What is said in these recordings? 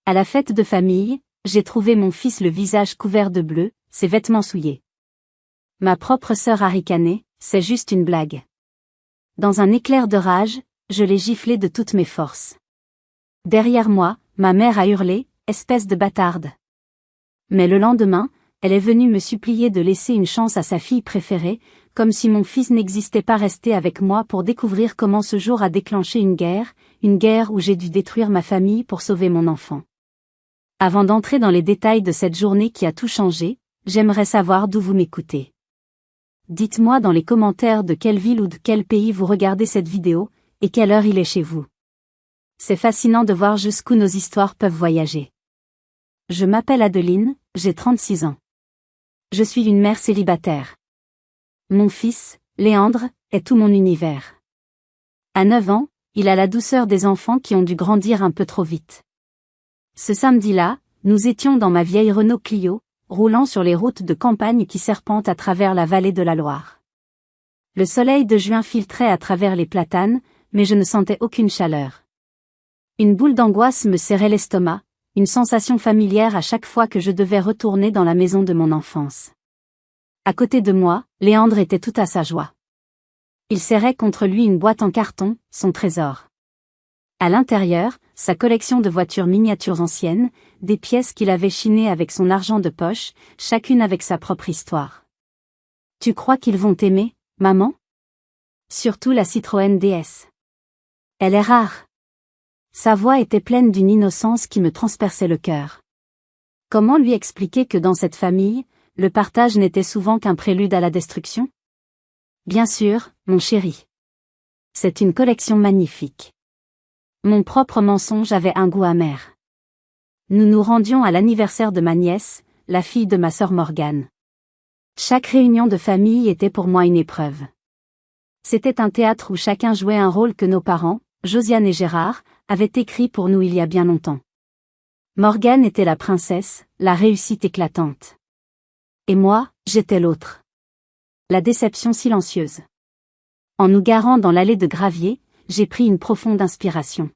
À la fête de famille, j'ai trouvé mon fils le visage couvert de bleu, ses vêtements souillés. Ma propre sœur a ricané, c'est juste une blague. Dans un éclair de rage, je l'ai giflé de toutes mes forces. Derrière moi, ma mère a hurlé, espèce de bâtarde. Mais le lendemain, elle est venue me supplier de laisser une chance à sa fille préférée, comme si mon fils n'existait pas resté avec moi pour découvrir comment ce jour a déclenché une guerre où j'ai dû détruire ma famille pour sauver mon enfant. Avant d'entrer dans les détails de cette journée qui a tout changé, j'aimerais savoir d'où vous m'écoutez. Dites-moi dans les commentaires de quelle ville ou de quel pays vous regardez cette vidéo, et quelle heure il est chez vous. C'est fascinant de voir jusqu'où nos histoires peuvent voyager. Je m'appelle Adeline, j'ai 36 ans. Je suis une mère célibataire. Mon fils, Léandre, est tout mon univers. À 9 ans, il a la douceur des enfants qui ont dû grandir un peu trop vite. Ce samedi-là, nous étions dans ma vieille Renault Clio, roulant sur les routes de campagne qui serpentent à travers la vallée de la Loire. Le soleil de juin filtrait à travers les platanes, mais je ne sentais aucune chaleur. Une boule d'angoisse me serrait l'estomac, une sensation familière à chaque fois que je devais retourner dans la maison de mon enfance. À côté de moi, Léandre était tout à sa joie. Il serrait contre lui une boîte en carton, son trésor. À l'intérieur, sa collection de voitures miniatures anciennes, des pièces qu'il avait chinées avec son argent de poche, chacune avec sa propre histoire. Tu crois qu'ils vont t'aimer, maman? Surtout la Citroën DS. Elle est rare. Sa voix était pleine d'une innocence qui me transperçait le cœur. Comment lui expliquer que dans cette famille, le partage n'était souvent qu'un prélude à la destruction? Bien sûr, mon chéri. C'est une collection magnifique. Mon propre mensonge avait un goût amer. Nous nous rendions à l'anniversaire de ma nièce, la fille de ma sœur Morgane. Chaque réunion de famille était pour moi une épreuve. C'était un théâtre où chacun jouait un rôle que nos parents, Josiane et Gérard, avaient écrit pour nous il y a bien longtemps. Morgane était la princesse, la réussite éclatante. Et moi, j'étais l'autre. La déception silencieuse. En nous garant dans l'allée de gravier, j'ai pris une profonde inspiration.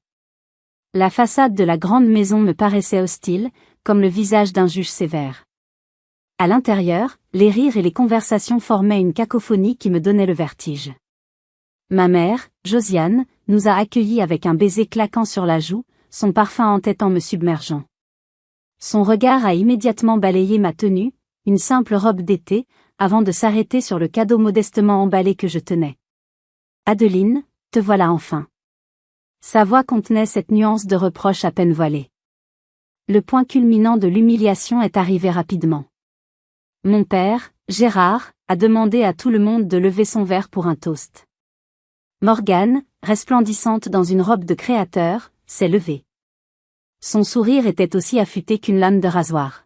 La façade de la grande maison me paraissait hostile, comme le visage d'un juge sévère. À l'intérieur, les rires et les conversations formaient une cacophonie qui me donnait le vertige. Ma mère, Josiane, nous a accueillis avec un baiser claquant sur la joue, son parfum entêtant me submergeant. Son regard a immédiatement balayé ma tenue, une simple robe d'été, avant de s'arrêter sur le cadeau modestement emballé que je tenais. Adeline, te voilà enfin. Sa voix contenait cette nuance de reproche à peine voilée. Le point culminant de l'humiliation est arrivé rapidement. Mon père, Gérard, a demandé à tout le monde de lever son verre pour un toast. Morgane, resplendissante dans une robe de créateur, s'est levée. Son sourire était aussi affûté qu'une lame de rasoir.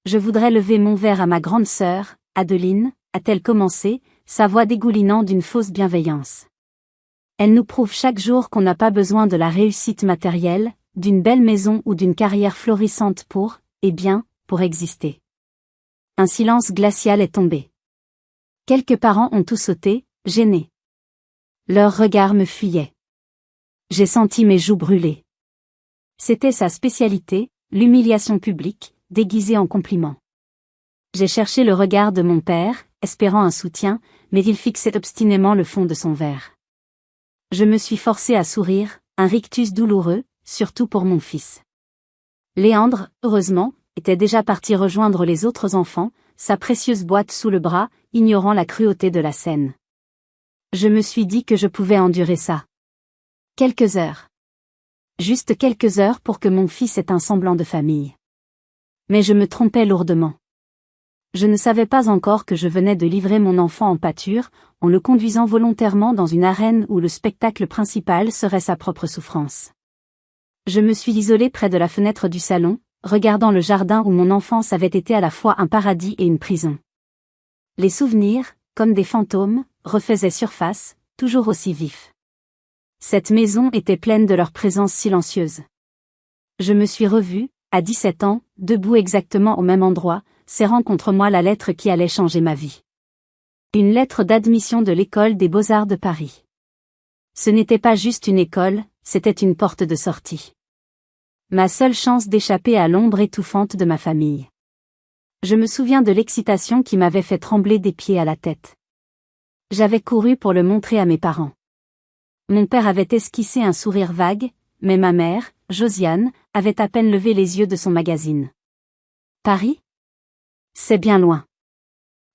Je voudrais lever mon verre à ma grande sœur, Adeline, a-t-elle commencé, sa voix dégoulinant d'une fausse bienveillance. Elle nous prouve chaque jour qu'on n'a pas besoin de la réussite matérielle, d'une belle maison ou d'une carrière florissante pour exister. Un silence glacial est tombé. Quelques parents ont tout sauté, gênés. Leur regard me fuyait. J'ai senti mes joues brûler. C'était sa spécialité, l'humiliation publique, déguisée en compliment. J'ai cherché le regard de mon père, espérant un soutien, mais il fixait obstinément le fond de son verre. Je me suis forcée à sourire, un rictus douloureux, surtout pour mon fils. Léandre, heureusement, était déjà parti rejoindre les autres enfants, sa précieuse boîte sous le bras, ignorant la cruauté de la scène. Je me suis dit que je pouvais endurer ça. Quelques heures. Juste quelques heures pour que mon fils ait un semblant de famille. Mais je me trompais lourdement. Je ne savais pas encore que je venais de livrer mon enfant en pâture, en le conduisant volontairement dans une arène où le spectacle principal serait sa propre souffrance. Je me suis isolée près de la fenêtre du salon, regardant le jardin où mon enfance avait été à la fois un paradis et une prison. Les souvenirs, comme des fantômes, refaisaient surface, toujours aussi vifs. Cette maison était pleine de leur présence silencieuse. Je me suis revue, à 17 ans, debout exactement au même endroit, serrant contre moi la lettre qui allait changer ma vie. Une lettre d'admission de l'école des Beaux-Arts de Paris. Ce n'était pas juste une école, c'était une porte de sortie. Ma seule chance d'échapper à l'ombre étouffante de ma famille. Je me souviens de l'excitation qui m'avait fait trembler des pieds à la tête. J'avais couru pour le montrer à mes parents. Mon père avait esquissé un sourire vague, mais ma mère, Josiane, avait à peine levé les yeux de son magazine. Paris? C'est bien loin.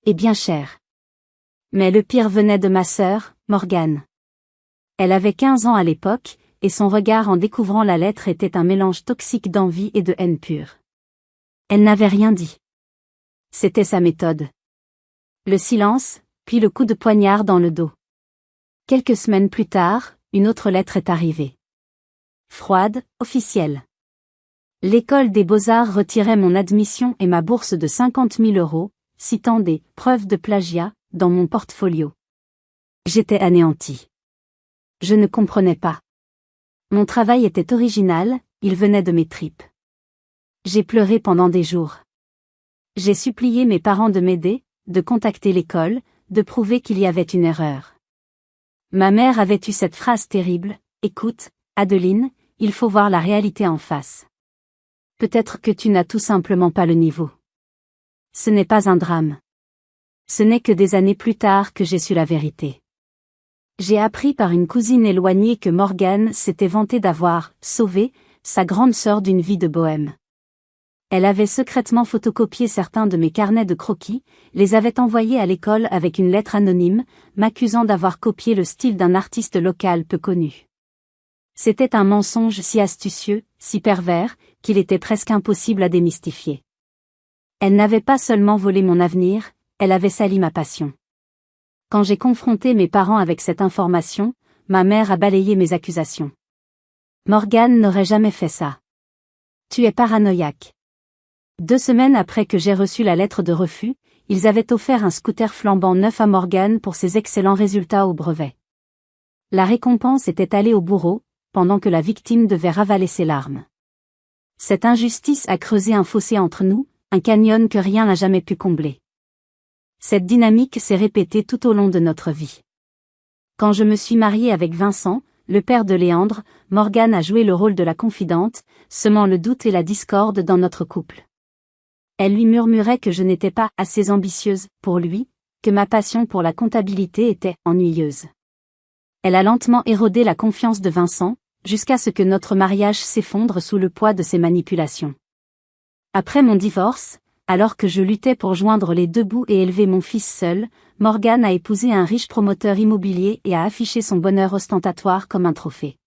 Et bien cher. Mais le pire venait de ma sœur, Morgane. Elle avait 15 ans à l'époque, et son regard en découvrant la lettre était un mélange toxique d'envie et de haine pure. Elle n'avait rien dit. C'était sa méthode. Le silence, puis le coup de poignard dans le dos. Quelques semaines plus tard, une autre lettre est arrivée. Froide, officielle. L'école des beaux-arts retirait mon admission et ma bourse de 50 000 €, citant des « preuves de plagiat » dans mon portfolio. J'étais anéantie. Je ne comprenais pas. Mon travail était original, il venait de mes tripes. J'ai pleuré pendant des jours. J'ai supplié mes parents de m'aider, de contacter l'école, de prouver qu'il y avait une erreur. Ma mère avait eu cette phrase terrible, « Écoute, Adeline, il faut voir la réalité en face. Peut-être que tu n'as tout simplement pas le niveau. » Ce n'est pas un drame. Ce n'est que des années plus tard que j'ai su la vérité. J'ai appris par une cousine éloignée que Morgane s'était vantée d'avoir « sauvé » sa grande sœur d'une vie de bohème. Elle avait secrètement photocopié certains de mes carnets de croquis, les avait envoyés à l'école avec une lettre anonyme, m'accusant d'avoir copié le style d'un artiste local peu connu. C'était un mensonge si astucieux, si pervers, qu'il était presque impossible à démystifier. Elle n'avait pas seulement volé mon avenir, elle avait sali ma passion. Quand j'ai confronté mes parents avec cette information, ma mère a balayé mes accusations. Morgane n'aurait jamais fait ça. Tu es paranoïaque. 2 semaines après que j'ai reçu la lettre de refus, ils avaient offert un scooter flambant neuf à Morgane pour ses excellents résultats au brevet. La récompense était allée au bourreau, pendant que la victime devait ravaler ses larmes. Cette injustice a creusé un fossé entre nous, un canyon que rien n'a jamais pu combler. Cette dynamique s'est répétée tout au long de notre vie. Quand je me suis mariée avec Vincent, le père de Léandre, Morgane a joué le rôle de la confidente, semant le doute et la discorde dans notre couple. Elle lui murmurait que je n'étais pas assez ambitieuse pour lui, que ma passion pour la comptabilité était ennuyeuse. Elle a lentement érodé la confiance de Vincent, jusqu'à ce que notre mariage s'effondre sous le poids de ses manipulations. Après mon divorce, alors que je luttais pour joindre les deux bouts et élever mon fils seul, Morgane a épousé un riche promoteur immobilier et a affiché son bonheur ostentatoire comme un trophée.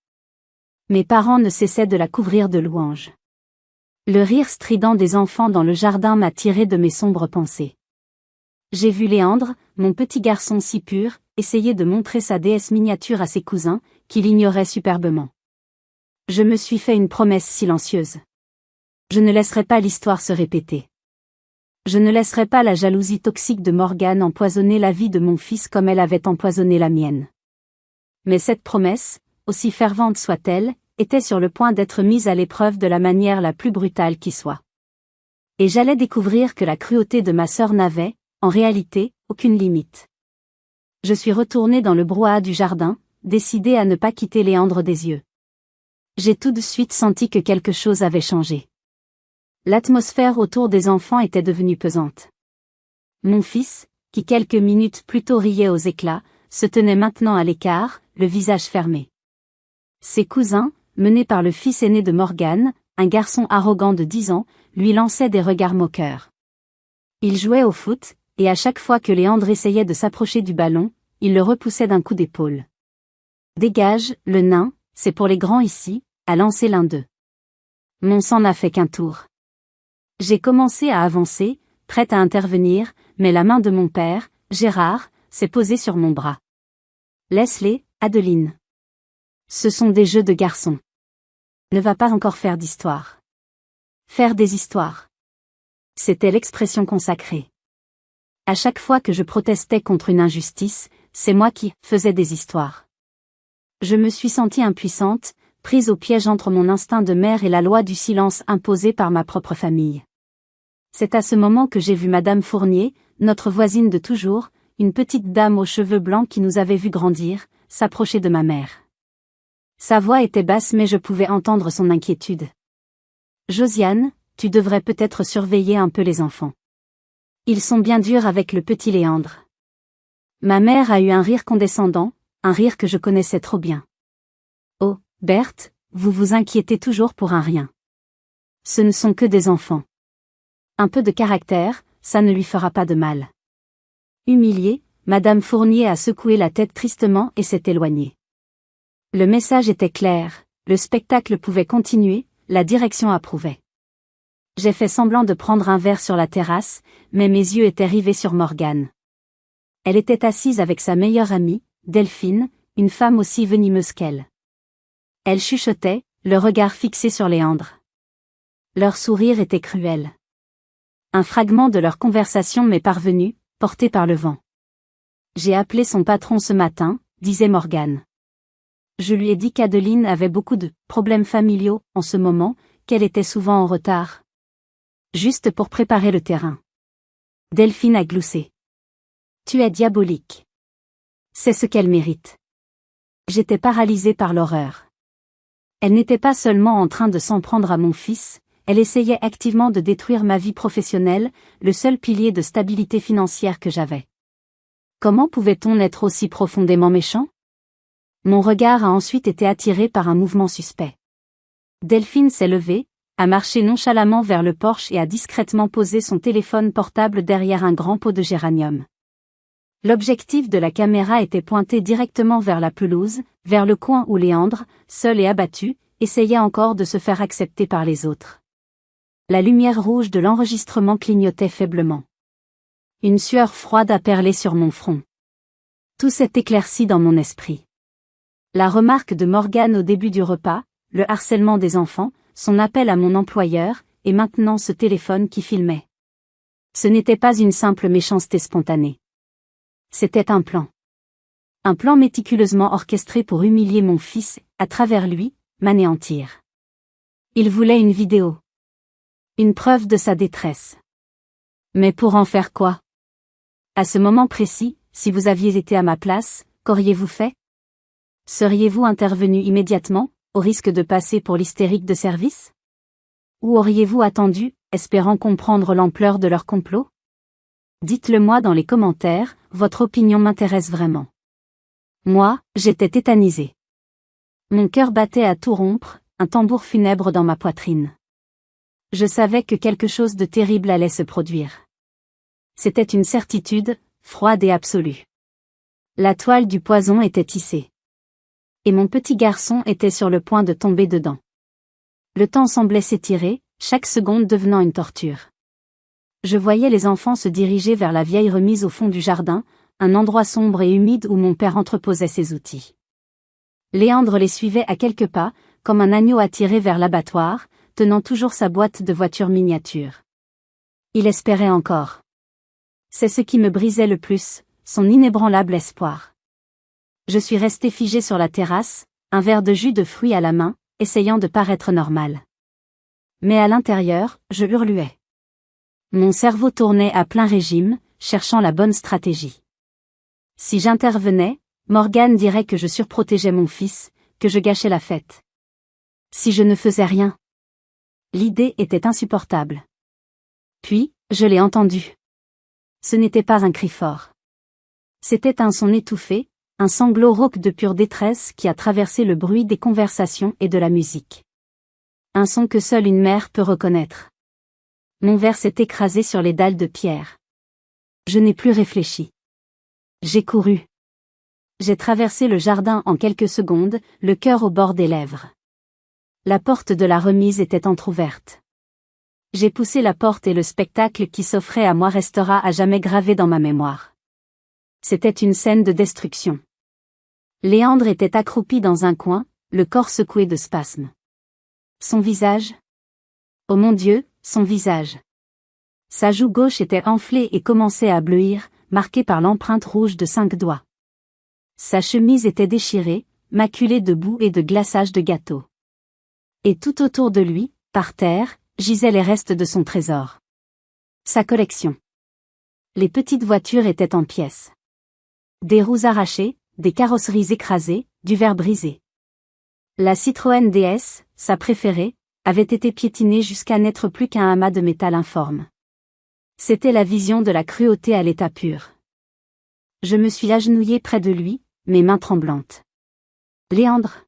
Mes parents ne cessaient de la couvrir de louanges. Le rire strident des enfants dans le jardin m'a tiré de mes sombres pensées. J'ai vu Léandre, mon petit garçon si pur, essayer de montrer sa déesse miniature à ses cousins, qui l'ignoraient superbement. Je me suis fait une promesse silencieuse. Je ne laisserai pas l'histoire se répéter. Je ne laisserai pas la jalousie toxique de Morgane empoisonner la vie de mon fils comme elle avait empoisonné la mienne. Mais cette promesse, aussi fervente soit-elle, était sur le point d'être mise à l'épreuve de la manière la plus brutale qui soit. Et j'allais découvrir que la cruauté de ma sœur n'avait, en réalité, aucune limite. Je suis retournée dans le brouhaha du jardin, décidée à ne pas quitter Léandre des yeux. J'ai tout de suite senti que quelque chose avait changé. L'atmosphère autour des enfants était devenue pesante. Mon fils, qui quelques minutes plus tôt riait aux éclats, se tenait maintenant à l'écart, le visage fermé. Ses cousins, menés par le fils aîné de Morgane, un garçon arrogant de 10 ans, lui lançaient des regards moqueurs. Il jouait au foot, et à chaque fois que Léandre essayait de s'approcher du ballon, il le repoussait d'un coup d'épaule. « Dégage, le nain, c'est pour les grands ici », a lancé l'un d'eux. Mon sang n'a fait qu'un tour. J'ai commencé à avancer, prête à intervenir, mais la main de mon père, Gérard, s'est posée sur mon bras. « Laisse-les, Adeline. Ce sont des jeux de garçons. Ne va pas encore faire d'histoire. » Faire des histoires. C'était l'expression consacrée. À chaque fois que je protestais contre une injustice, c'est moi qui faisais des histoires. Je me suis sentie impuissante, prise au piège entre mon instinct de mère et la loi du silence imposée par ma propre famille. C'est à ce moment que j'ai vu Madame Fournier, notre voisine de toujours, une petite dame aux cheveux blancs qui nous avait vu grandir, s'approcher de ma mère. Sa voix était basse mais je pouvais entendre son inquiétude. Josiane, tu devrais peut-être surveiller un peu les enfants. Ils sont bien durs avec le petit Léandre. Ma mère a eu un rire condescendant, un rire que je connaissais trop bien. Oh, Berthe, vous vous inquiétez toujours pour un rien. Ce ne sont que des enfants. Un peu de caractère, ça ne lui fera pas de mal. Humiliée, Madame Fournier a secoué la tête tristement et s'est éloignée. Le message était clair, le spectacle pouvait continuer, la direction approuvait. J'ai fait semblant de prendre un verre sur la terrasse, mais mes yeux étaient rivés sur Morgane. Elle était assise avec sa meilleure amie, Delphine, une femme aussi venimeuse qu'elle. Elle chuchotait, le regard fixé sur Léandre. Leur sourire était cruel. Un fragment de leur conversation m'est parvenu, porté par le vent. J'ai appelé son patron ce matin, disait Morgane. Je lui ai dit qu'Adeline avait beaucoup de problèmes familiaux en ce moment, qu'elle était souvent en retard. Juste pour préparer le terrain. Delphine a gloussé. Tu es diabolique. C'est ce qu'elle mérite. J'étais paralysée par l'horreur. Elle n'était pas seulement en train de s'en prendre à mon fils, elle essayait activement de détruire ma vie professionnelle, le seul pilier de stabilité financière que j'avais. Comment pouvait-on être aussi profondément méchant? Mon regard a ensuite été attiré par un mouvement suspect. Delphine s'est levée, a marché nonchalamment vers le porche et a discrètement posé son téléphone portable derrière un grand pot de géranium. L'objectif de la caméra était pointé directement vers la pelouse, vers le coin où Léandre, seul et abattu, essayait encore de se faire accepter par les autres. La lumière rouge de l'enregistrement clignotait faiblement. Une sueur froide a perlé sur mon front. Tout s'est éclairci dans mon esprit. La remarque de Morgane au début du repas, le harcèlement des enfants, son appel à mon employeur, et maintenant ce téléphone qui filmait. Ce n'était pas une simple méchanceté spontanée. C'était un plan. Un plan méticuleusement orchestré pour humilier mon fils, à travers lui, m'anéantir. Il voulait une vidéo. Une preuve de sa détresse. Mais pour en faire quoi? À ce moment précis, si vous aviez été à ma place, qu'auriez-vous fait? Seriez-vous intervenu immédiatement, au risque de passer pour l'hystérique de service? Ou auriez-vous attendu, espérant comprendre l'ampleur de leur complot? Dites-le-moi dans les commentaires, votre opinion m'intéresse vraiment. Moi, j'étais tétanisée. Mon cœur battait à tout rompre, un tambour funèbre dans ma poitrine. Je savais que quelque chose de terrible allait se produire. C'était une certitude, froide et absolue. La toile du poison était tissée. Et mon petit garçon était sur le point de tomber dedans. Le temps semblait s'étirer, chaque seconde devenant une torture. Je voyais les enfants se diriger vers la vieille remise au fond du jardin, un endroit sombre et humide où mon père entreposait ses outils. Léandre les suivait à quelques pas, comme un agneau attiré vers l'abattoir, tenant toujours sa boîte de voiture miniature. Il espérait encore. C'est ce qui me brisait le plus, son inébranlable espoir. Je suis restée figée sur la terrasse, un verre de jus de fruits à la main, essayant de paraître normale. Mais à l'intérieur, je hurluais. Mon cerveau tournait à plein régime, cherchant la bonne stratégie. Si j'intervenais, Morgane dirait que je surprotégeais mon fils, que je gâchais la fête. Si je ne faisais rien. L'idée était insupportable. Puis, je l'ai entendu. Ce n'était pas un cri fort. C'était un son étouffé, un sanglot rauque de pure détresse qui a traversé le bruit des conversations et de la musique. Un son que seule une mère peut reconnaître. Mon verre s'est écrasé sur les dalles de pierre. Je n'ai plus réfléchi. J'ai couru. J'ai traversé le jardin en quelques secondes, le cœur au bord des lèvres. La porte de la remise était entr'ouverte. J'ai poussé la porte et le spectacle qui s'offrait à moi restera à jamais gravé dans ma mémoire. C'était une scène de destruction. Léandre était accroupi dans un coin, le corps secoué de spasmes. Son visage? Oh mon Dieu, son visage. Sa joue gauche était enflée et commençait à bleuir, marquée par l'empreinte rouge de 5 doigts. Sa chemise était déchirée, maculée de boue et de glaçage de gâteau. Et tout autour de lui, par terre, gisaient les restes de son trésor. Sa collection. Les petites voitures étaient en pièces. Des roues arrachées, des carrosseries écrasées, du verre brisé. La Citroën DS, sa préférée, avait été piétiné jusqu'à n'être plus qu'un amas de métal informe. C'était la vision de la cruauté à l'état pur. Je me suis agenouillée près de lui, mes mains tremblantes. Léandre.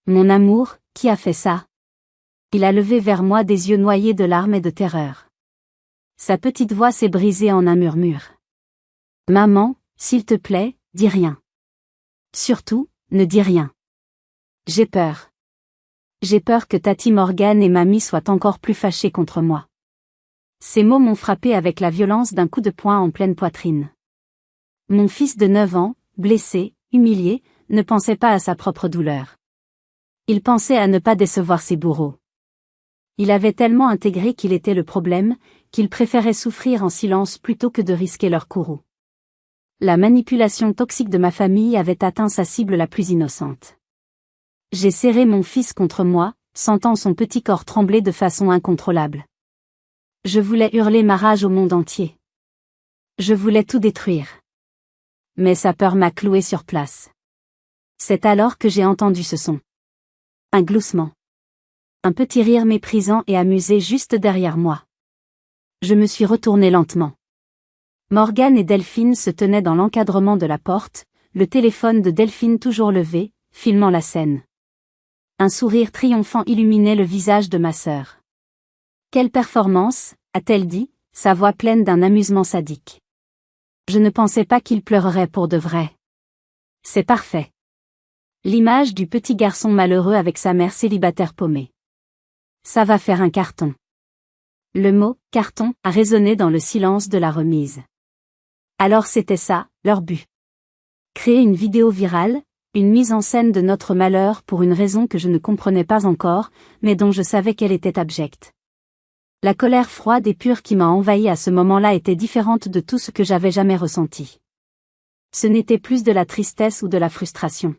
Mon amour, qui a fait ça? Il a levé vers moi des yeux noyés de larmes et de terreur. Sa petite voix s'est brisée en un murmure. Maman, s'il te plaît, dis rien. Surtout, ne dis rien. J'ai peur. J'ai peur que Tati Morgane et Mamie soient encore plus fâchées contre moi. Ces mots m'ont frappé avec la violence d'un coup de poing en pleine poitrine. Mon fils de 9 ans, blessé, humilié, ne pensait pas à sa propre douleur. Il pensait à ne pas décevoir ses bourreaux. Il avait tellement intégré qu'il était le problème, qu'il préférait souffrir en silence plutôt que de risquer leur courroux. La manipulation toxique de ma famille avait atteint sa cible la plus innocente. J'ai serré mon fils contre moi, sentant son petit corps trembler de façon incontrôlable. Je voulais hurler ma rage au monde entier. Je voulais tout détruire. Mais sa peur m'a cloué sur place. C'est alors que j'ai entendu ce son. Un gloussement. Un petit rire méprisant et amusé juste derrière moi. Je me suis retournée lentement. Morgane et Delphine se tenaient dans l'encadrement de la porte, le téléphone de Delphine toujours levé, filmant la scène. Un sourire triomphant illuminait le visage de ma sœur. Quelle performance, a-t-elle dit, sa voix pleine d'un amusement sadique. Je ne pensais pas qu'il pleurerait pour de vrai. C'est parfait. L'image du petit garçon malheureux avec sa mère célibataire paumée. Ça va faire un carton. Le mot « carton » a résonné dans le silence de la remise. Alors c'était ça, leur but. Créer une vidéo virale, une mise en scène de notre malheur pour une raison que je ne comprenais pas encore, mais dont je savais qu'elle était abjecte. La colère froide et pure qui m'a envahi à ce moment-là était différente de tout ce que j'avais jamais ressenti. Ce n'était plus de la tristesse ou de la frustration.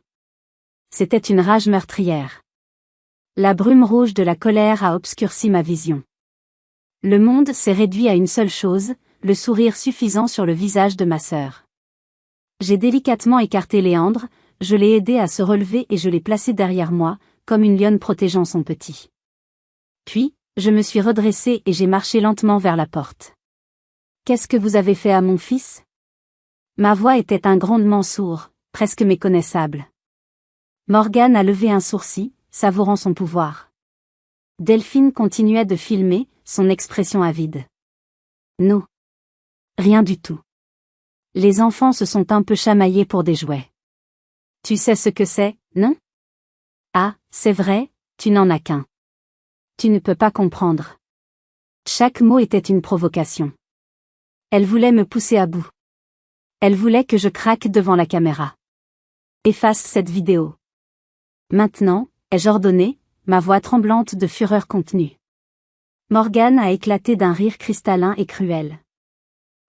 C'était une rage meurtrière. La brume rouge de la colère a obscurci ma vision. Le monde s'est réduit à une seule chose, le sourire suffisant sur le visage de ma sœur. J'ai délicatement écarté Léandre, je l'ai aidé à se relever et je l'ai placé derrière moi, comme une lionne protégeant son petit. Puis, je me suis redressée et j'ai marché lentement vers la porte. Qu'est-ce que vous avez fait à mon fils? Ma voix était un grondement sourd, presque méconnaissable. Morgane a levé un sourcil, savourant son pouvoir. Delphine continuait de filmer, son expression avide. Non. Rien du tout. Les enfants se sont un peu chamaillés pour des jouets. Tu sais ce que c'est, non? Ah, c'est vrai, tu n'en as qu'un. Tu ne peux pas comprendre. Chaque mot était une provocation. Elle voulait me pousser à bout. Elle voulait que je craque devant la caméra. Efface cette vidéo. Maintenant, ai-je ordonné, ma voix tremblante de fureur contenue. Morgane a éclaté d'un rire cristallin et cruel.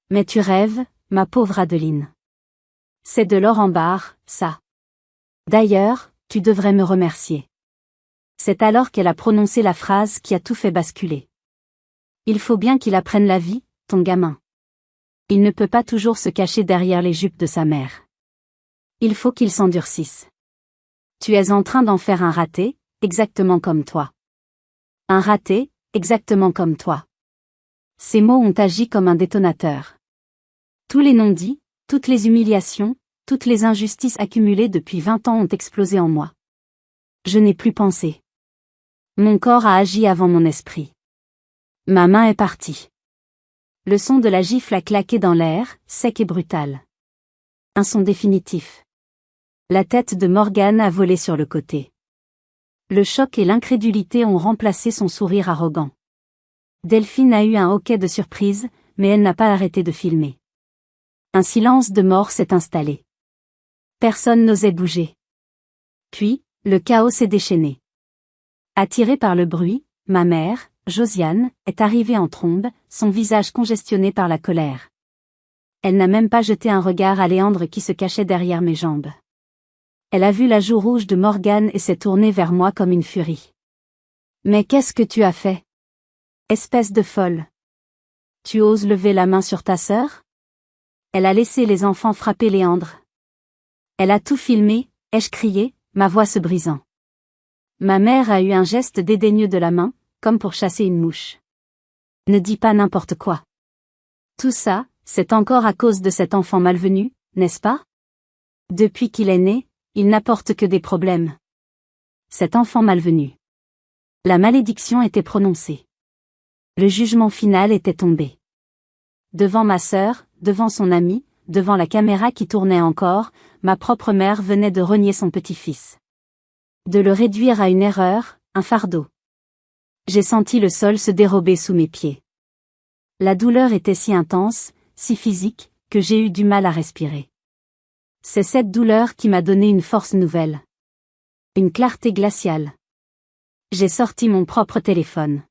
Mais tu rêves, ma pauvre Adeline. C'est de l'or en barre, ça. D'ailleurs, tu devrais me remercier. C'est alors qu'elle a prononcé la phrase qui a tout fait basculer. Il faut bien qu'il apprenne la vie, ton gamin. Il ne peut pas toujours se cacher derrière les jupes de sa mère. Il faut qu'il s'endurcisse. Tu es en train d'en faire un raté, exactement comme toi. Un raté, exactement comme toi. Ces mots ont agi comme un détonateur. Tous les non-dits, toutes les humiliations, toutes les injustices accumulées depuis 20 ans ont explosé en moi. Je n'ai plus pensé. Mon corps a agi avant mon esprit. Ma main est partie. Le son de la gifle a claqué dans l'air, sec et brutal. Un son définitif. La tête de Morgane a volé sur le côté. Le choc et l'incrédulité ont remplacé son sourire arrogant. Delphine a eu un hoquet de surprise, mais elle n'a pas arrêté de filmer. Un silence de mort s'est installé. Personne n'osait bouger. Puis, le chaos s'est déchaîné. Attirée par le bruit, ma mère, Josiane, est arrivée en trombe, son visage congestionné par la colère. Elle n'a même pas jeté un regard à Léandre qui se cachait derrière mes jambes. Elle a vu la joue rouge de Morgane et s'est tournée vers moi comme une furie. Mais qu'est-ce que tu as fait? Espèce de folle. Tu oses lever la main sur ta sœur? Elle a laissé les enfants frapper Léandre. Elle a tout filmé, ai-je crié, ma voix se brisant. Ma mère a eu un geste dédaigneux de la main, comme pour chasser une mouche. Ne dis pas n'importe quoi. Tout ça, c'est encore à cause de cet enfant malvenu, n'est-ce pas? Depuis qu'il est né, il n'apporte que des problèmes. Cet enfant malvenu. La malédiction était prononcée. Le jugement final était tombé. Devant ma sœur, devant son ami, devant la caméra qui tournait encore, ma propre mère venait de renier son petit-fils. De le réduire à une erreur, un fardeau. J'ai senti le sol se dérober sous mes pieds. La douleur était si intense, si physique, que j'ai eu du mal à respirer. C'est cette douleur qui m'a donné une force nouvelle. Une clarté glaciale. J'ai sorti mon propre téléphone.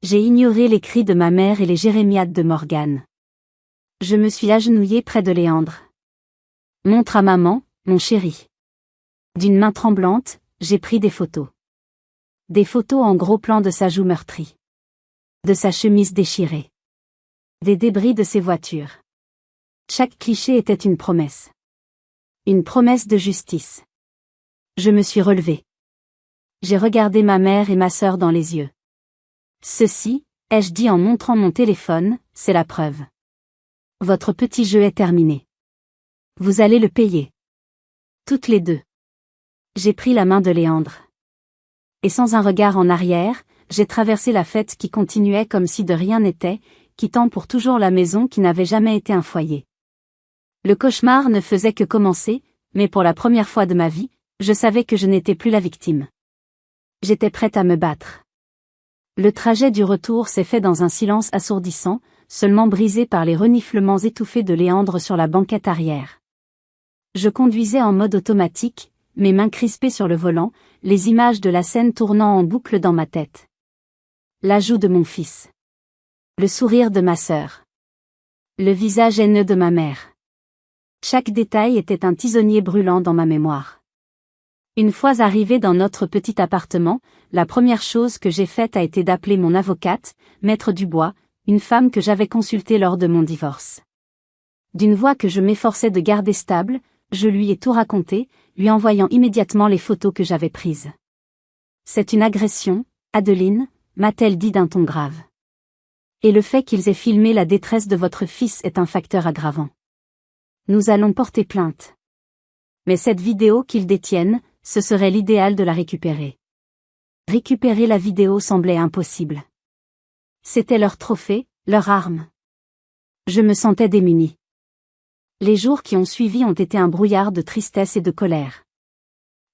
J'ai ignoré les cris de ma mère et les jérémiades de Morgane. Je me suis agenouillée près de Léandre. Montre à maman, mon chéri. D'une main tremblante, j'ai pris des photos. Des photos en gros plan de sa joue meurtrie. De sa chemise déchirée. Des débris de ses voitures. Chaque cliché était une promesse. Une promesse de justice. Je me suis relevée. J'ai regardé ma mère et ma sœur dans les yeux. Ceci, ai-je dit en montrant mon téléphone, c'est la preuve. Votre petit jeu est terminé. Vous allez le payer. Toutes les deux. J'ai pris la main de Léandre. Et sans un regard en arrière, j'ai traversé la fête qui continuait comme si de rien n'était, quittant pour toujours la maison qui n'avait jamais été un foyer. Le cauchemar ne faisait que commencer, mais pour la première fois de ma vie, je savais que je n'étais plus la victime. J'étais prête à me battre. Le trajet du retour s'est fait dans un silence assourdissant, seulement brisé par les reniflements étouffés de Léandre sur la banquette arrière. Je conduisais en mode automatique, mes mains crispées sur le volant, les images de la scène tournant en boucle dans ma tête. La joue de mon fils. Le sourire de ma sœur. Le visage haineux de ma mère. Chaque détail était un tisonnier brûlant dans ma mémoire. Une fois arrivé dans notre petit appartement, la première chose que j'ai faite a été d'appeler mon avocate, Maître Dubois, une femme que j'avais consultée lors de mon divorce. D'une voix que je m'efforçais de garder stable, je lui ai tout raconté, lui envoyant immédiatement les photos que j'avais prises. C'est une agression, Adeline, m'a-t-elle dit d'un ton grave. Et le fait qu'ils aient filmé la détresse de votre fils est un facteur aggravant. Nous allons porter plainte. Mais cette vidéo qu'ils détiennent, ce serait l'idéal de la récupérer. Récupérer la vidéo semblait impossible. C'était leur trophée, leur arme. Je me sentais démunie. Les jours qui ont suivi ont été un brouillard de tristesse et de colère.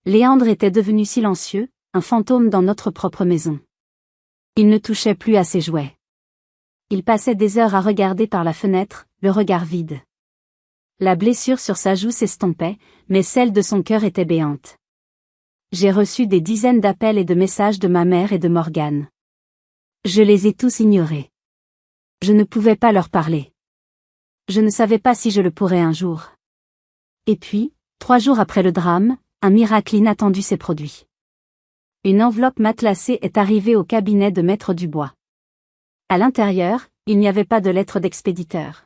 Léandre était devenu silencieux, un fantôme dans notre propre maison. Il ne touchait plus à ses jouets. Il passait des heures à regarder par la fenêtre, le regard vide. La blessure sur sa joue s'estompait, mais celle de son cœur était béante. J'ai reçu des dizaines d'appels et de messages de ma mère et de Morgane. Je les ai tous ignorés. Je ne pouvais pas leur parler. Je ne savais pas si je le pourrais un jour. Et puis, 3 jours après le drame, un miracle inattendu s'est produit. Une enveloppe matelassée est arrivée au cabinet de Maître Dubois. À l'intérieur, il n'y avait pas de lettre d'expéditeur.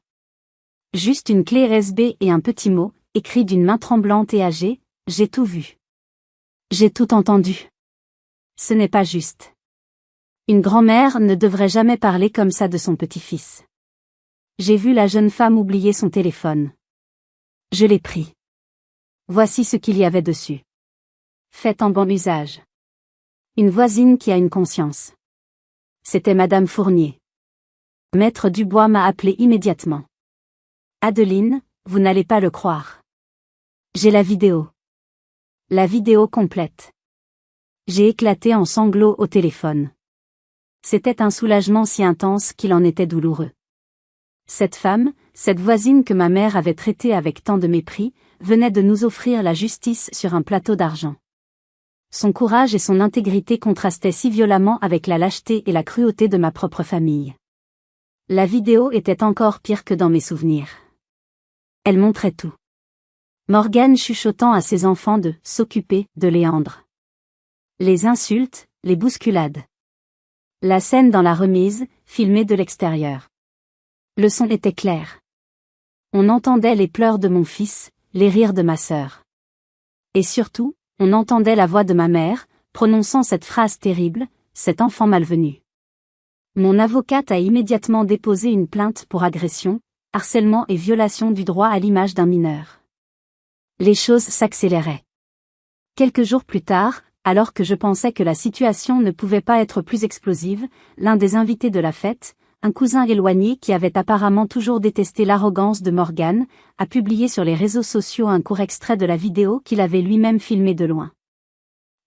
Juste une clé USB et un petit mot, écrit d'une main tremblante et âgée, « J'ai tout vu. J'ai tout entendu. Ce n'est pas juste. Une grand-mère ne devrait jamais parler comme ça de son petit-fils. J'ai vu la jeune femme oublier son téléphone. Je l'ai pris. Voici ce qu'il y avait dessus. Faites en bon usage. Une voisine qui a une conscience. C'était Madame Fournier. Maître Dubois m'a appelé immédiatement. Adeline, vous n'allez pas le croire. J'ai la vidéo. La vidéo complète. J'ai éclaté en sanglots au téléphone. C'était un soulagement si intense qu'il en était douloureux. Cette femme, cette voisine que ma mère avait traitée avec tant de mépris, venait de nous offrir la justice sur un plateau d'argent. Son courage et son intégrité contrastaient si violemment avec la lâcheté et la cruauté de ma propre famille. La vidéo était encore pire que dans mes souvenirs. Elle montrait tout. Morgane chuchotant à ses enfants de s'occuper de Léandre. Les insultes, les bousculades. La scène dans la remise, filmée de l'extérieur. Le son était clair. On entendait les pleurs de mon fils, les rires de ma sœur. Et surtout, on entendait la voix de ma mère, prononçant cette phrase terrible, cet enfant malvenu. Mon avocate a immédiatement déposé une plainte pour agression, harcèlement et violation du droit à l'image d'un mineur. Les choses s'accéléraient. Quelques jours plus tard, alors que je pensais que la situation ne pouvait pas être plus explosive, l'un des invités de la fête, un cousin éloigné qui avait apparemment toujours détesté l'arrogance de Morgan, a publié sur les réseaux sociaux un court extrait de la vidéo qu'il avait lui-même filmée de loin.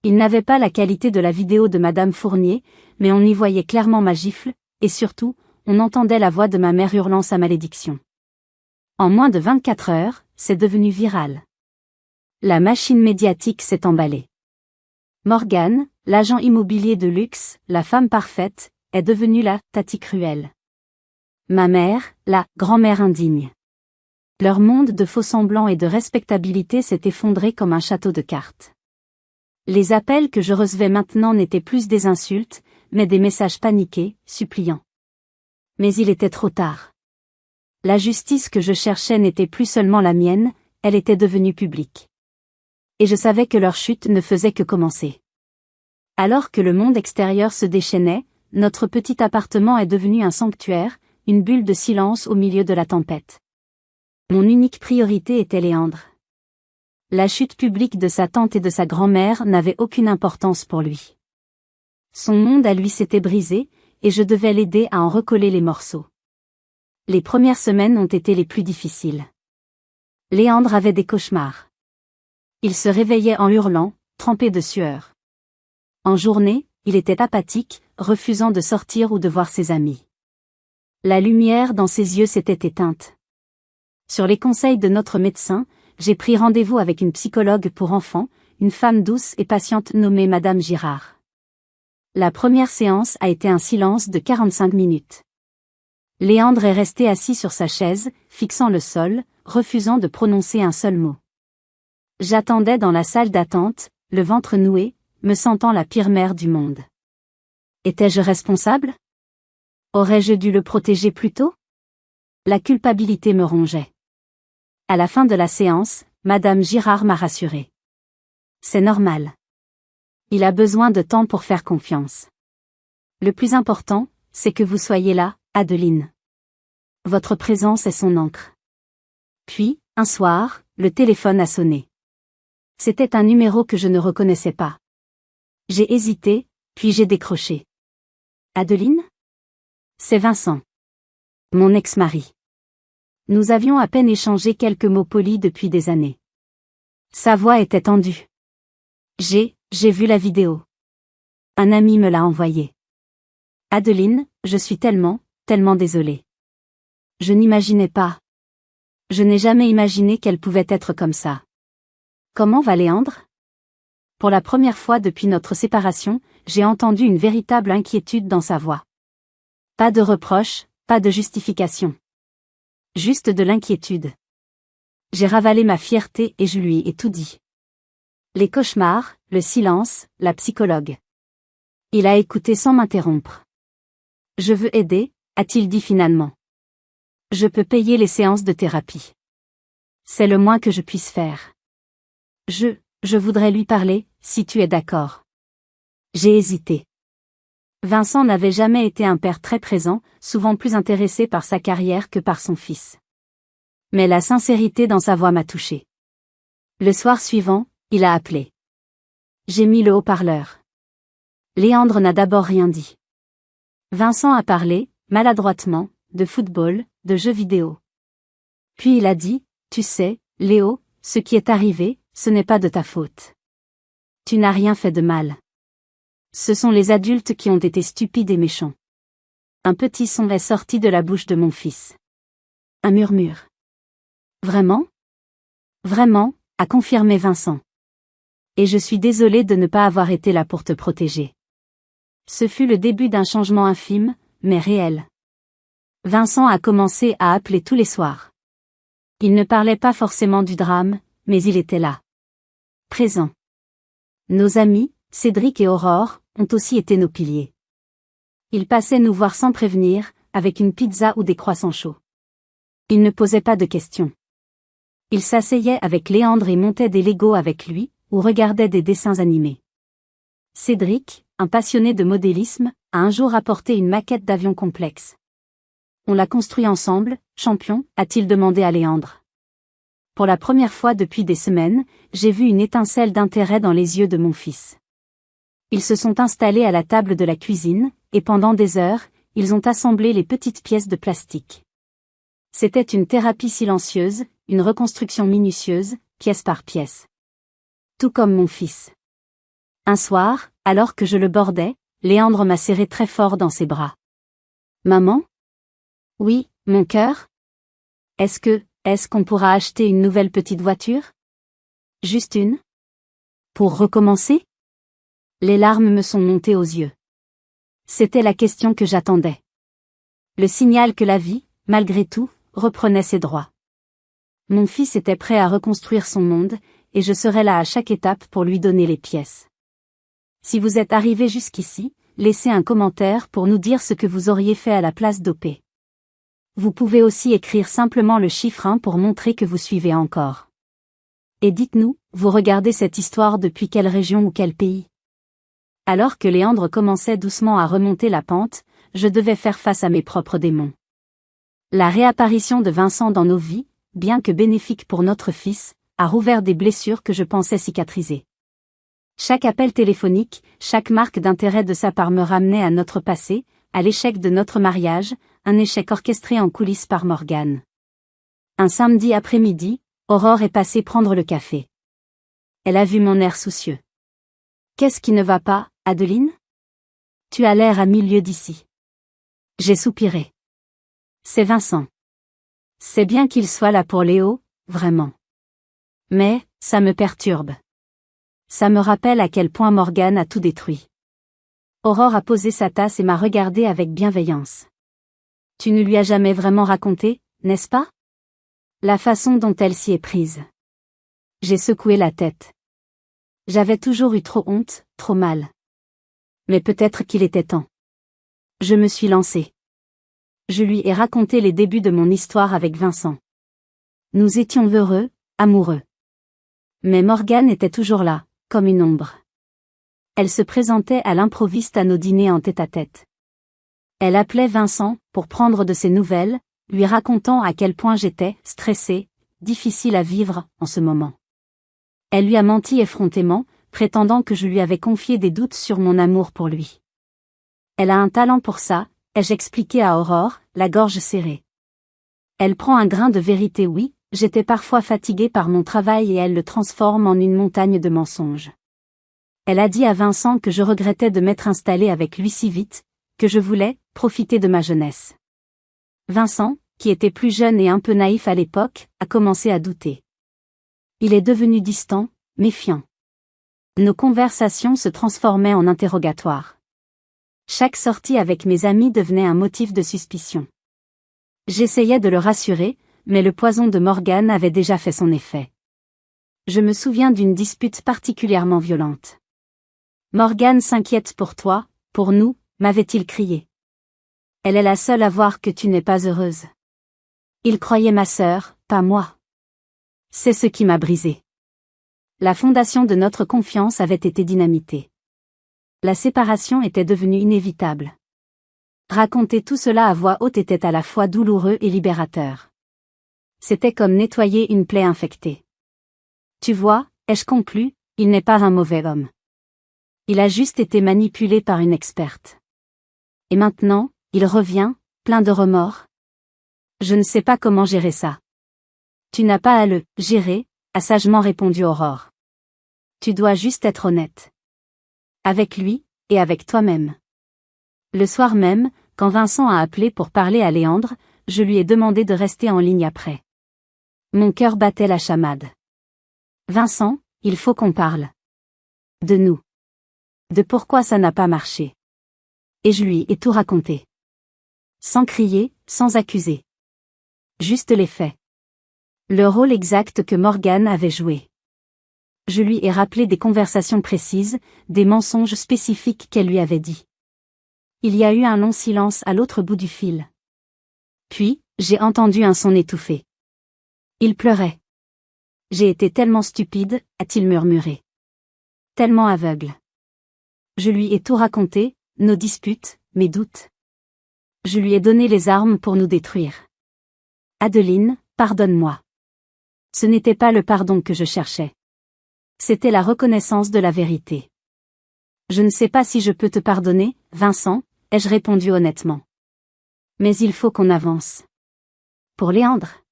Il n'avait pas la qualité de la vidéo de Madame Fournier, mais on y voyait clairement ma gifle, et surtout, on entendait la voix de ma mère hurlant sa malédiction. En moins de 24 heures, c'est devenu viral. La machine médiatique s'est emballée. Morgan, l'agent immobilier de luxe, la femme parfaite, est devenue la Tati cruelle. Ma mère, la grand-mère indigne. Leur monde de faux-semblants et de respectabilité s'est effondré comme un château de cartes. Les appels que je recevais maintenant n'étaient plus des insultes, mais des messages paniqués, suppliants. Mais il était trop tard. La justice que je cherchais n'était plus seulement la mienne, elle était devenue publique. Et je savais que leur chute ne faisait que commencer. Alors que le monde extérieur se déchaînait, notre petit appartement est devenu un sanctuaire, une bulle de silence au milieu de la tempête. Mon unique priorité était Léandre. La chute publique de sa tante et de sa grand-mère n'avait aucune importance pour lui. Son monde à lui s'était brisé, et je devais l'aider à en recoller les morceaux. Les premières semaines ont été les plus difficiles. Léandre avait des cauchemars. Il se réveillait en hurlant, trempé de sueur. En journée, il était apathique, refusant de sortir ou de voir ses amis. La lumière dans ses yeux s'était éteinte. Sur les conseils de notre médecin, j'ai pris rendez-vous avec une psychologue pour enfants, une femme douce et patiente nommée Madame Girard. La première séance a été un silence de 45 minutes. Léandre est resté assis sur sa chaise, fixant le sol, refusant de prononcer un seul mot. J'attendais dans la salle d'attente, le ventre noué, me sentant la pire mère du monde. Étais-je responsable? Aurais-je dû le protéger plus tôt? La culpabilité me rongeait. À la fin de la séance, Madame Girard m'a rassurée. C'est normal. Il a besoin de temps pour faire confiance. Le plus important, c'est que vous soyez là, Adeline. Votre présence est son encre. Puis, un soir, le téléphone a sonné. C'était un numéro que je ne reconnaissais pas. J'ai hésité, puis j'ai décroché. Adeline? C'est Vincent. Mon ex-mari. Nous avions à peine échangé quelques mots polis depuis des années. Sa voix était tendue. J'ai vu la vidéo. Un ami me l'a envoyée. Adeline, je suis tellement désolée. Je n'imaginais pas. Je n'ai jamais imaginé qu'elle pouvait être comme ça. Comment va Léandre? Pour la première fois depuis notre séparation, j'ai entendu une véritable inquiétude dans sa voix. Pas de reproche, pas de justification. Juste de l'inquiétude. J'ai ravalé ma fierté et je lui ai tout dit. Les cauchemars, le silence, la psychologue. Il a écouté sans m'interrompre. Je veux aider, a-t-il dit finalement. Je peux payer les séances de thérapie. C'est le moins que je puisse faire. Je voudrais lui parler, si tu es d'accord. J'ai hésité. Vincent n'avait jamais été un père très présent, souvent plus intéressé par sa carrière que par son fils. Mais la sincérité dans sa voix m'a touchée. Le soir suivant, il a appelé. J'ai mis le haut-parleur. Léandre n'a d'abord rien dit. Vincent a parlé, maladroitement, de football, de jeux vidéo. Puis il a dit, tu sais, Léo, ce qui est arrivé, ce n'est pas de ta faute. Tu n'as rien fait de mal. Ce sont les adultes qui ont été stupides et méchants. Un petit son est sorti de la bouche de mon fils. Un murmure. Vraiment? Vraiment, a confirmé Vincent. Et je suis désolée de ne pas avoir été là pour te protéger. Ce fut le début d'un changement infime, mais réel. Vincent a commencé à appeler tous les soirs. Il ne parlait pas forcément du drame, mais il était là. Présent. Nos amis, Cédric et Aurore, ont aussi été nos piliers. Ils passaient nous voir sans prévenir, avec une pizza ou des croissants chauds. Ils ne posaient pas de questions. Ils s'asseyaient avec Léandre et montaient des Legos avec lui, ou regardaient des dessins animés. Cédric, un passionné de modélisme, a un jour apporté une maquette d'avion complexe. On l'a construit ensemble, champion, a-t-il demandé à Léandre. Pour la première fois depuis des semaines, j'ai vu une étincelle d'intérêt dans les yeux de mon fils. Ils se sont installés à la table de la cuisine, et pendant des heures, ils ont assemblé les petites pièces de plastique. C'était une thérapie silencieuse, une reconstruction minutieuse, pièce par pièce. Tout comme mon fils. Un soir, alors que je le bordais, Léandre m'a serré très fort dans ses bras. Maman? Oui, mon cœur? Est-ce qu'on pourra acheter une nouvelle petite voiture? Juste une? Pour recommencer? Les larmes me sont montées aux yeux. C'était la question que j'attendais. Le signal que la vie, malgré tout, reprenait ses droits. Mon fils était prêt à reconstruire son monde, et je serais là à chaque étape pour lui donner les pièces. Si vous êtes arrivé jusqu'ici, laissez un commentaire pour nous dire ce que vous auriez fait à la place d'OP. Vous pouvez aussi écrire simplement le chiffre 1 pour montrer que vous suivez encore. Et dites-nous, vous regardez cette histoire depuis quelle région ou quel pays? Alors que Léandre commençait doucement à remonter la pente, je devais faire face à mes propres démons. La réapparition de Vincent dans nos vies, bien que bénéfique pour notre fils, a rouvert des blessures que je pensais cicatriser. Chaque appel téléphonique, chaque marque d'intérêt de sa part me ramenait à notre passé, à l'échec de notre mariage, un échec orchestré en coulisses par Morgane. Un samedi après-midi, Aurore est passée prendre le café. Elle a vu mon air soucieux. Qu'est-ce qui ne va pas, Adeline? Tu as l'air à 1000 lieues d'ici. J'ai soupiré. C'est Vincent. C'est bien qu'il soit là pour Léo, vraiment. Mais, ça me perturbe. Ça me rappelle à quel point Morgane a tout détruit. Aurore a posé sa tasse et m'a regardé avec bienveillance. Tu ne lui as jamais vraiment raconté, n'est-ce pas? La façon dont elle s'y est prise. J'ai secoué la tête. J'avais toujours eu trop honte, trop mal. Mais peut-être qu'il était temps. Je me suis lancée. Je lui ai raconté les débuts de mon histoire avec Vincent. Nous étions heureux, amoureux. Mais Morgane était toujours là, comme une ombre. Elle se présentait à l'improviste à nos dîners en tête-à-tête. Elle appelait Vincent, pour prendre de ses nouvelles, lui racontant à quel point j'étais stressée, difficile à vivre, en ce moment. Elle lui a menti effrontément, prétendant que je lui avais confié des doutes sur mon amour pour lui. Elle a un talent pour ça, ai-je expliqué à Aurore, la gorge serrée. Elle prend un grain de vérité, oui, j'étais parfois fatiguée par mon travail et elle le transforme en une montagne de mensonges. Elle a dit à Vincent que je regrettais de m'être installée avec lui si vite, que je voulais profiter de ma jeunesse. Vincent, qui était plus jeune et un peu naïf à l'époque, a commencé à douter. Il est devenu distant, méfiant. Nos conversations se transformaient en interrogatoires. Chaque sortie avec mes amis devenait un motif de suspicion. J'essayais de le rassurer, mais le poison de Morgane avait déjà fait son effet. Je me souviens d'une dispute particulièrement violente. Morgane s'inquiète pour toi, pour nous, m'avait-il crié. Elle est la seule à voir que tu n'es pas heureuse. Il croyait ma sœur, pas moi. C'est ce qui m'a brisé. La fondation de notre confiance avait été dynamitée. La séparation était devenue inévitable. Raconter tout cela à voix haute était à la fois douloureux et libérateur. C'était comme nettoyer une plaie infectée. Tu vois, ai-je conclu, il n'est pas un mauvais homme. Il a juste été manipulé par une experte. Et maintenant, il revient, plein de remords. Je ne sais pas comment gérer ça. Tu n'as pas à le gérer, a sagement répondu Aurore. Tu dois juste être honnête. Avec lui, et avec toi-même. Le soir même, quand Vincent a appelé pour parler à Léandre, je lui ai demandé de rester en ligne après. Mon cœur battait la chamade. Vincent, il faut qu'on parle. De nous. De pourquoi ça n'a pas marché. Et je lui ai tout raconté. Sans crier, sans accuser. Juste les faits. Le rôle exact que Morgane avait joué. Je lui ai rappelé des conversations précises, des mensonges spécifiques qu'elle lui avait dit. Il y a eu un long silence à l'autre bout du fil. Puis, j'ai entendu un son étouffé. Il pleurait. J'ai été tellement stupide, a-t-il murmuré. Tellement aveugle. Je lui ai tout raconté, nos disputes, mes doutes. Je lui ai donné les armes pour nous détruire. Adeline, pardonne-moi. Ce n'était pas le pardon que je cherchais. C'était la reconnaissance de la vérité. Je ne sais pas si je peux te pardonner, Vincent, ai-je répondu honnêtement. Mais il faut qu'on avance. Pour Léandre.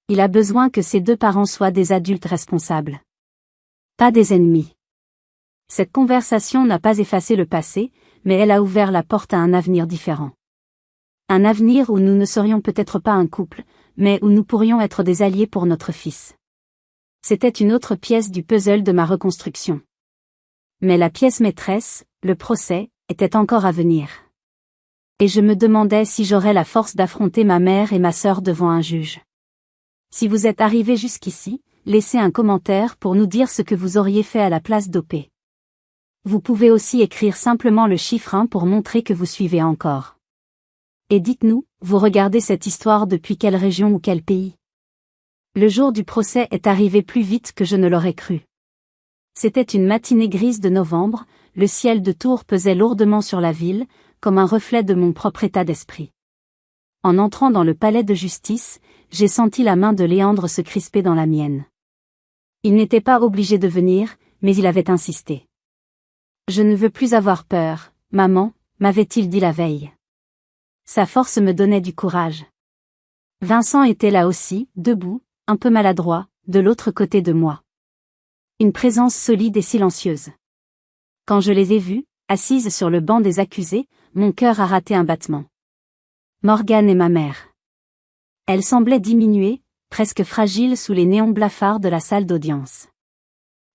Il a besoin que ses deux parents soient des adultes responsables. Pas des ennemis. Cette conversation n'a pas effacé le passé, mais elle a ouvert la porte à un avenir différent. Un avenir où nous ne serions peut-être pas un couple, mais où nous pourrions être des alliés pour notre fils. C'était une autre pièce du puzzle de ma reconstruction. Mais la pièce maîtresse, le procès, était encore à venir. Et je me demandais si j'aurais la force d'affronter ma mère et ma sœur devant un juge. Si vous êtes arrivés jusqu'ici, laissez un commentaire pour nous dire ce que vous auriez fait à la place d'OP. Vous pouvez aussi écrire simplement le chiffre 1 pour montrer que vous suivez encore. Et dites-nous, vous regardez cette histoire depuis quelle région ou quel pays? Le jour du procès est arrivé plus vite que je ne l'aurais cru. C'était une matinée grise de novembre, le ciel de Tours pesait lourdement sur la ville, comme un reflet de mon propre état d'esprit. En entrant dans le palais de justice, j'ai senti la main de Léandre se crisper dans la mienne. Il n'était pas obligé de venir, mais il avait insisté. Je ne veux plus avoir peur, maman, m'avait-il dit la veille. Sa force me donnait du courage. Vincent était là aussi, debout, un peu maladroit, de l'autre côté de moi. Une présence solide et silencieuse. Quand je les ai vus, assises sur le banc des accusés, mon cœur a raté un battement. Morgane et ma mère. Elle semblait diminuer, presque fragile sous les néons blafards de la salle d'audience.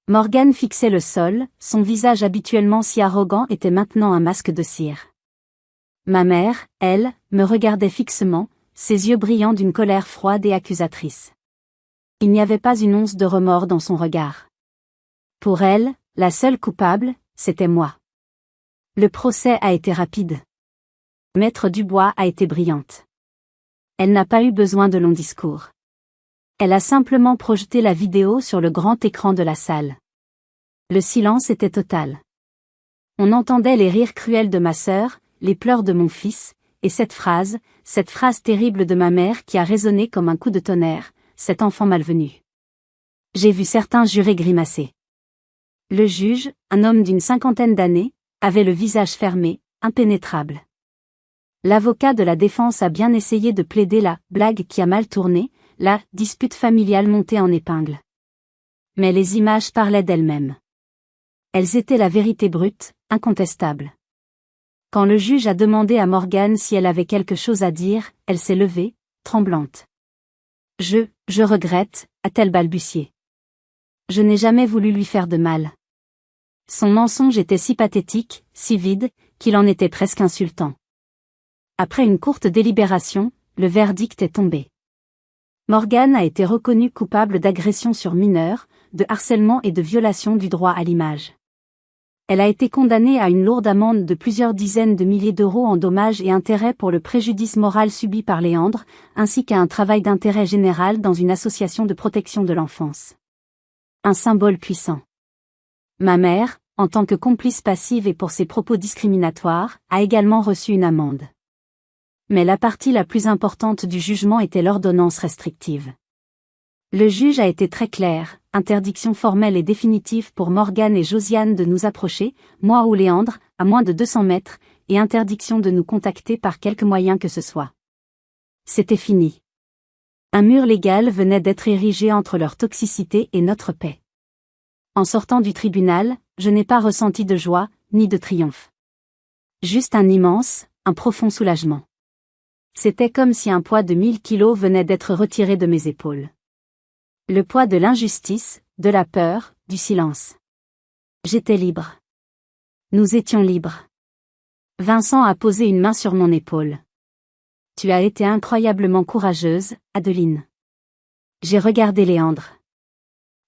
Morgane fixait le sol, son visage habituellement si arrogant était maintenant un masque de cire. Ma mère, elle, me regardait fixement, ses yeux brillants d'une colère froide et accusatrice. Il n'y avait pas une once de remords dans son regard. Pour elle, la seule coupable, c'était moi. Le procès a été rapide. Maître Dubois a été brillante. Elle n'a pas eu besoin de longs discours. Elle a simplement projeté la vidéo sur le grand écran de la salle. Le silence était total. On entendait les rires cruels de ma sœur, les pleurs de mon fils, et cette phrase terrible de ma mère qui a résonné comme un coup de tonnerre, cet enfant malvenu. J'ai vu certains jurés grimacer. Le juge, un homme d'une 50aine d'années, avait le visage fermé, impénétrable. L'avocat de la défense a bien essayé de plaider la blague qui a mal tourné, la dispute familiale montée en épingle. Mais les images parlaient d'elles-mêmes. Elles étaient la vérité brute, incontestable. Quand le juge a demandé à Morgane si elle avait quelque chose à dire, elle s'est levée, tremblante. Je regrette, a-t-elle balbutié. Je n'ai jamais voulu lui faire de mal. Son mensonge était si pathétique, si vide, qu'il en était presque insultant. Après une courte délibération, le verdict est tombé. Morgane a été reconnue coupable d'agression sur mineur, de harcèlement et de violation du droit à l'image. Elle a été condamnée à une lourde amende de plusieurs dizaines de milliers d'euros en dommages et intérêts pour le préjudice moral subi par Léandre, ainsi qu'à un travail d'intérêt général dans une association de protection de l'enfance. Un symbole puissant. Ma mère, en tant que complice passive et pour ses propos discriminatoires, a également reçu une amende. Mais la partie la plus importante du jugement était l'ordonnance restrictive. Le juge a été très clair, interdiction formelle et définitive pour Morgane et Josiane de nous approcher, moi ou Léandre, à moins de 200 mètres, et interdiction de nous contacter par quelque moyen que ce soit. C'était fini. Un mur légal venait d'être érigé entre leur toxicité et notre paix. En sortant du tribunal, je n'ai pas ressenti de joie, ni de triomphe. Juste un profond soulagement. C'était comme si un poids de 1000 kilos venait d'être retiré de mes épaules. Le poids de l'injustice, de la peur, du silence. J'étais libre. Nous étions libres. Vincent a posé une main sur mon épaule. Tu as été incroyablement courageuse, Adeline. J'ai regardé Léandre.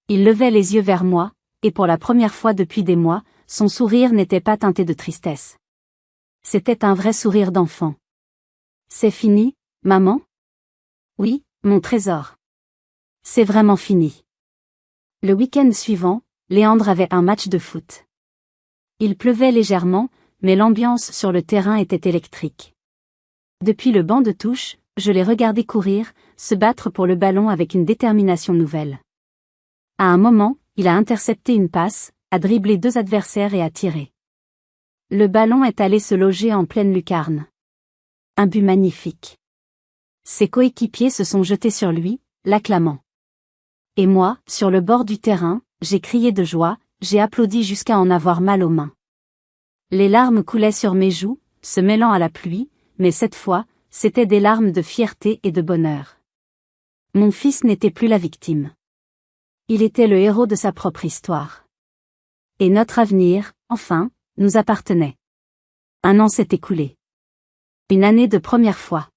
Il levait les yeux vers moi, et pour la première fois depuis des mois, son sourire n'était pas teinté de tristesse. C'était un vrai sourire d'enfant. C'est fini, maman? Oui, mon trésor. C'est vraiment fini. Le week-end suivant, Léandre avait un match de foot. Il pleuvait légèrement, mais l'ambiance sur le terrain était électrique. Depuis le banc de touche, je les regardais courir, se battre pour le ballon avec une détermination nouvelle. À un moment, il a intercepté une passe, a dribblé 2 adversaires et a tiré. Le ballon est allé se loger en pleine lucarne. Un but magnifique. Ses coéquipiers se sont jetés sur lui, l'acclamant. Et moi, sur le bord du terrain, j'ai crié de joie, j'ai applaudi jusqu'à en avoir mal aux mains. Les larmes coulaient sur mes joues, se mêlant à la pluie, mais cette fois, c'étaient des larmes de fierté et de bonheur. Mon fils n'était plus la victime. Il était le héros de sa propre histoire. Et notre avenir, enfin, nous appartenait. 1 an s'est écoulé. Une année de première fois.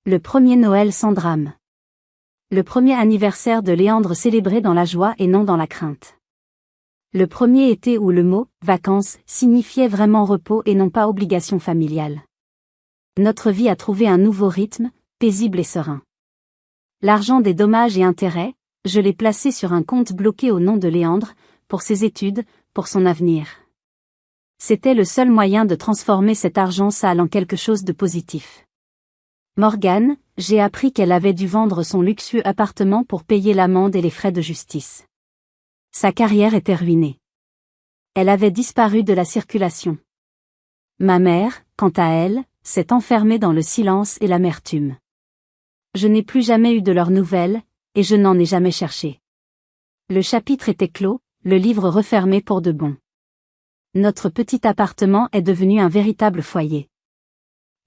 Le premier Noël sans drame. Le premier anniversaire de Léandre célébré dans la joie et non dans la crainte. Le premier été où le mot « vacances » signifiait vraiment repos et non pas obligation familiale. Notre vie a trouvé un nouveau rythme, paisible et serein. L'argent des dommages et intérêts, je l'ai placé sur un compte bloqué au nom de Léandre, pour ses études, pour son avenir. C'était le seul moyen de transformer cet argent sale en quelque chose de positif. Morgane, j'ai appris qu'elle avait dû vendre son luxueux appartement pour payer l'amende et les frais de justice. Sa carrière était ruinée. Elle avait disparu de la circulation. Ma mère, quant à elle, s'est enfermée dans le silence et l'amertume. Je n'ai plus jamais eu de leurs nouvelles, et je n'en ai jamais cherché. Le chapitre était clos, le livre refermé pour de bon. Notre petit appartement est devenu un véritable foyer.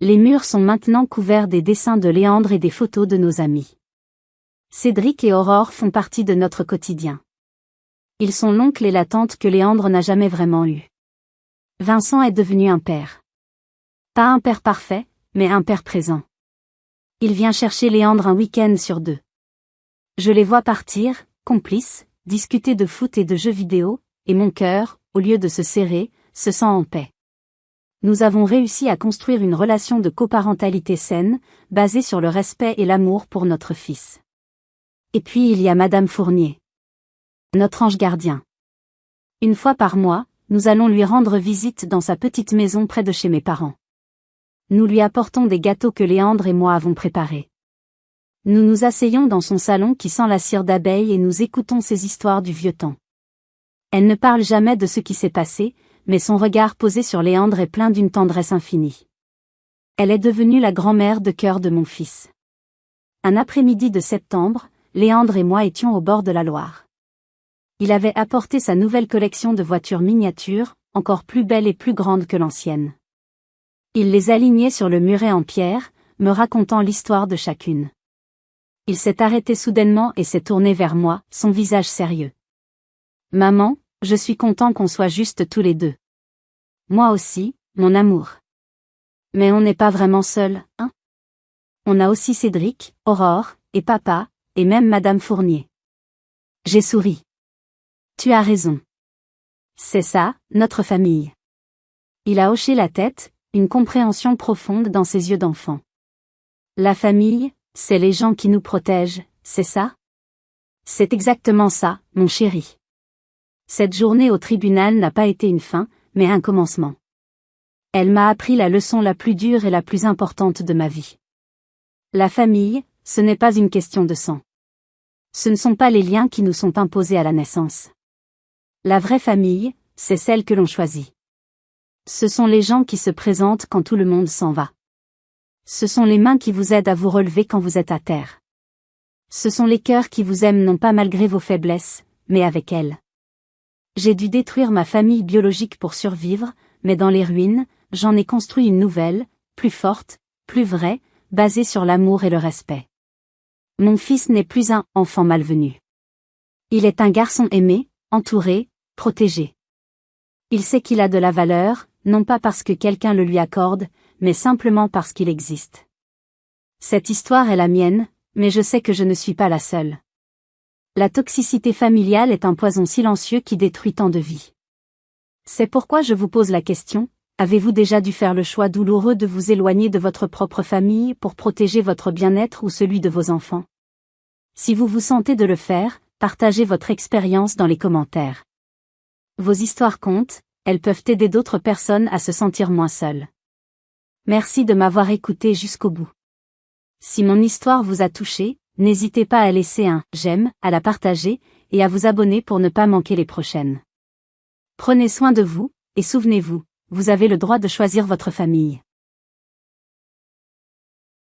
Les murs sont maintenant couverts des dessins de Léandre et des photos de nos amis. Cédric et Aurore font partie de notre quotidien. Ils sont l'oncle et la tante que Léandre n'a jamais vraiment eu. Vincent est devenu un père. Pas un père parfait, mais un père présent. Il vient chercher Léandre un week-end sur 2. Je les vois partir, complices, discuter de foot et de jeux vidéo, et mon cœur, au lieu de se serrer, se sent en paix. Nous avons réussi à construire une relation de coparentalité saine, basée sur le respect et l'amour pour notre fils. Et puis il y a Madame Fournier. Notre ange gardien. Une fois par mois, nous allons lui rendre visite dans sa petite maison près de chez mes parents. Nous lui apportons des gâteaux que Léandre et moi avons préparés. Nous nous asseyons dans son salon qui sent la cire d'abeille et nous écoutons ses histoires du vieux temps. Elle ne parle jamais de ce qui s'est passé, mais son regard posé sur Léandre est plein d'une tendresse infinie. Elle est devenue la grand-mère de cœur de mon fils. Un après-midi de septembre, Léandre et moi étions au bord de la Loire. Il avait apporté sa nouvelle collection de voitures miniatures, encore plus belles et plus grandes que l'ancienne. Il les alignait sur le muret en pierre, me racontant l'histoire de chacune. Il s'est arrêté soudainement et s'est tourné vers moi, son visage sérieux. Maman, je suis content qu'on soit juste tous les deux. Moi aussi, mon amour. Mais on n'est pas vraiment seuls, hein? On a aussi Cédric, Aurore, et papa, et même Madame Fournier. J'ai souri. Tu as raison. C'est ça, notre famille. Il a hoché la tête, une compréhension profonde dans ses yeux d'enfant. La famille, c'est les gens qui nous protègent, c'est ça? C'est exactement ça, mon chéri. Cette journée au tribunal n'a pas été une fin, mais un commencement. Elle m'a appris la leçon la plus dure et la plus importante de ma vie. La famille, ce n'est pas une question de sang. Ce ne sont pas les liens qui nous sont imposés à la naissance. La vraie famille, c'est celle que l'on choisit. Ce sont les gens qui se présentent quand tout le monde s'en va. Ce sont les mains qui vous aident à vous relever quand vous êtes à terre. Ce sont les cœurs qui vous aiment non pas malgré vos faiblesses, mais avec elles. J'ai dû détruire ma famille biologique pour survivre, mais dans les ruines, j'en ai construit une nouvelle, plus forte, plus vraie, basée sur l'amour et le respect. Mon fils n'est plus un enfant malvenu. Il est un garçon aimé, entouré, protégé. Il sait qu'il a de la valeur, non pas parce que quelqu'un le lui accorde, mais simplement parce qu'il existe. Cette histoire est la mienne, mais je sais que je ne suis pas la seule. La toxicité familiale est un poison silencieux qui détruit tant de vies. C'est pourquoi je vous pose la question, avez-vous déjà dû faire le choix douloureux de vous éloigner de votre propre famille pour protéger votre bien-être ou celui de vos enfants? Si vous vous sentez de le faire, partagez votre expérience dans les commentaires. Vos histoires comptent, elles peuvent aider d'autres personnes à se sentir moins seules. Merci de m'avoir écouté jusqu'au bout. Si mon histoire vous a touché, n'hésitez pas à laisser un j'aime, à la partager, et à vous abonner pour ne pas manquer les prochaines. Prenez soin de vous, et souvenez-vous, vous avez le droit de choisir votre famille.